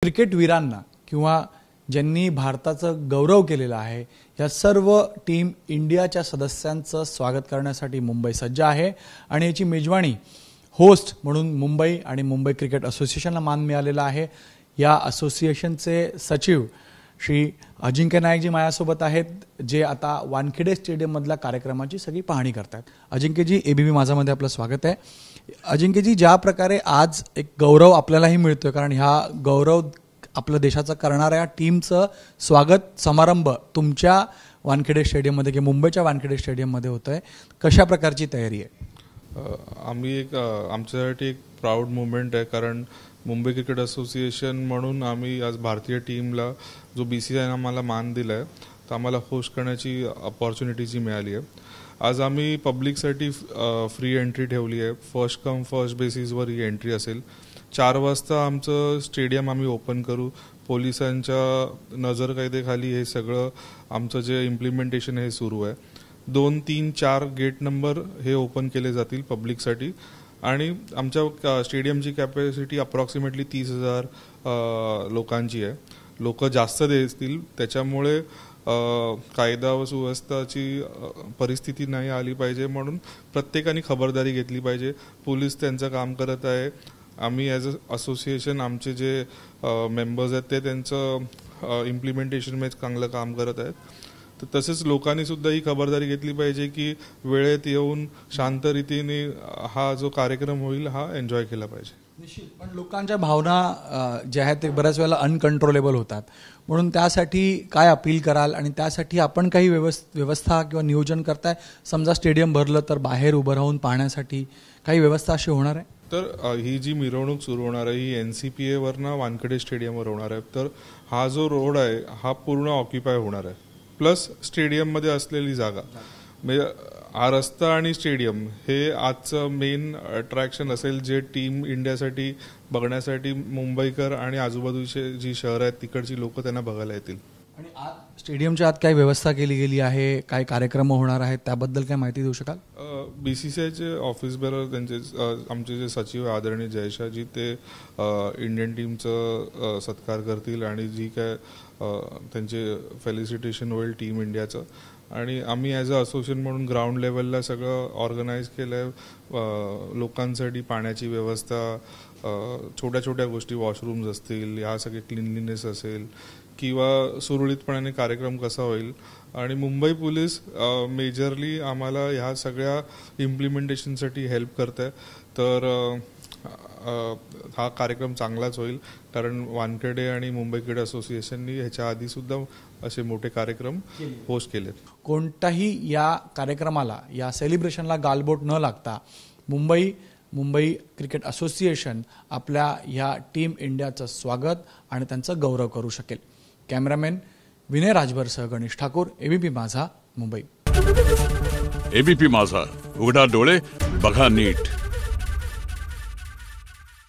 क्रिकेटवीरांना किंवा ज्यांनी भारताचं गौरव केलेला आहे या सर्व टीम इंडियाच्या सदस्यांचं स्वागत करण्यासाठी मुंबई सज्ज आहे आणि याची मेजवानी होस्ट म्हणून मुंबई आणि मुंबई क्रिकेट असोसिएशनला मान मिळालेला आहे। या असोसिएशनचे सचिव श्री अजिंक्य नायकजी माझ्यासोबत आहेत, जे आता वानखेडे स्टेडियममधल्या कार्यक्रमाची सगळी पाहणी करतात। अजिंक्यजी, एबीपी माझामध्ये आपलं स्वागत आहे। अजिंक्यजी, ज्या प्रकारे आज एक गौरव आपल्यालाही मिळतोय, कारण ह्या गौरव आपल्या देशाचं करणाऱ्या टीमचं स्वागत समारंभ तुमच्या वानखेडे स्टेडियममध्ये किंवा मुंबईच्या वानखेडे स्टेडियममध्ये होतोय, कशा प्रकारची तयारी आहे? आम्ही आमच्यासाठी एक प्राऊड मुवमेंट आहे, कारण मुंबई क्रिकेट असोसिएशन म्हणून आम्ही आज भारतीय टीमला जो BCCI आम्हाला मान दिला आहे तर आम्हाला होस्ट करण्याची अपॉर्च्युनिटी जी मिळाली आहे। आज आम्ही पब्लिकसाठी फ्री एंट्री ठेवली आहे। फर्स्ट कम फर्स्ट बेसिसवर ही एंट्री असेल। 4 वाजता आमचं स्टेडियम आम्ही ओपन करू। पोलिसांच्या नजरकैदेखाली हे सगळं आमचं जे इम्प्लिमेंटेशन हे सुरू आहे। 2, 3, 4 गेट नंबर हे ओपन केले जातील पब्लिकसाठी आणि आमच्या स्टेडियमची कॅपॅसिटी अप्रॉक्सिमेटली 30,000 लोकांची आहे। लोक जास्त देतील, त्याच्यामुळे कायदा व सुव्यवस्थेची परिस्थिती नाही आली पाहिजे म्हणून प्रत्येकाने खबरदारी घेतली पाहिजे। पोलीस त्यांचं काम करत आहे। आम्ही ॲज अ असोसिएशन आमचे जे मेंबर्स आहेत ते त्यांचं इम्प्लिमेंटेशनमध्ये चांगलं काम करत आहेत। तर तसेच लोकांनी सुद्धा ही खबरदारी घेतली पाहिजे की वेळेत येऊन शांत रीतीने हा जो कार्यक्रम होईल हा एन्जॉय केला पाहिजे। निश्चित, पण लोकांच्या भावना ज्या आहेत ते बऱ्याच वेळेला अनकंट्रोलेबल होतात, म्हणून त्यासाठी काय अपील कराल आणि त्यासाठी आपण काही व्यवस्था किंवा नियोजन करताय? समजा स्टेडियम भरलं तर बाहेर उभं राहून पाहण्यासाठी काही व्यवस्था अशी होणार आहे? तर ही जी मिरवणूक सुरू होणार आहे ही NCPA वरनं वानखेडे स्टेडियमवर होणार आहे। तर हा जो रोड आहे हा पूर्ण ऑक्युपाय होणार आहे, प्लस स्टेडियममध्ये असलेली जागा, म्हणजे हा रस्ता आणि स्टेडियम हे आजचं मेन अट्रॅक्शन असेल, जे टीम इंडियासाठी बघण्यासाठी मुंबईकर आणि आजूबाजूचे जी शहर आहेत तिकडची लोक त्यांना बघायला येतील। आणि आज स्टेडियमच्या आत काही व्यवस्था केली गेली आहे, काय कार्यक्रम होणार आहेत, त्याबद्दल काय माहिती देऊ शकाल? BCCIचे ऑफिस बेअरर त्यांचे आमचे जे सचिव आदरणीय जयशाजी ते इंडियन टीमचं सत्कार करतील आणि जी काय त्यांचे फेलिसिटेशन होईल टीम इंडियाचं। आणि आम्ही ॲज अ असोसिएशन म्हणून ग्राउंड लेवलला सगळं ऑर्गनाईज केलं आहे। लोकांसाठी पाण्याची व्यवस्था, छोट्या छोट्या गोष्टी, वॉशरूम्स असतील, ह्या सगळे क्लिनलीनेस असेल किंवा सुरळीतपणाने कार्यक्रम कसा होईल। आणि मुंबई पोलीस मेजरली आम्हाला ह्या सगळ्या इम्प्लिमेंटेशनसाठी हेल्प करत आहे। तर हा कार्यक्रम चांगलाच होईल, कारण वानखेडे आणि मुंबई क्रिकेट असोसिएशननी ह्याच्या आधी सुद्धा असे मोठे कार्यक्रम होस्ट केलेत। कोणताही या कार्यक्रमाला, या सेलिब्रेशनला गालबोट न लागता मुंबई क्रिकेट असोसिएशन आपल्या ह्या टीम इंडियाचं स्वागत आणि त्यांचं गौरव करू शकेल। कॅमेरामॅन विनय राजभरसह गणेश ठाकूर, एबीपी माझा, मुंबई। एबीपी माझा, उघडा डोळे बघा नीट।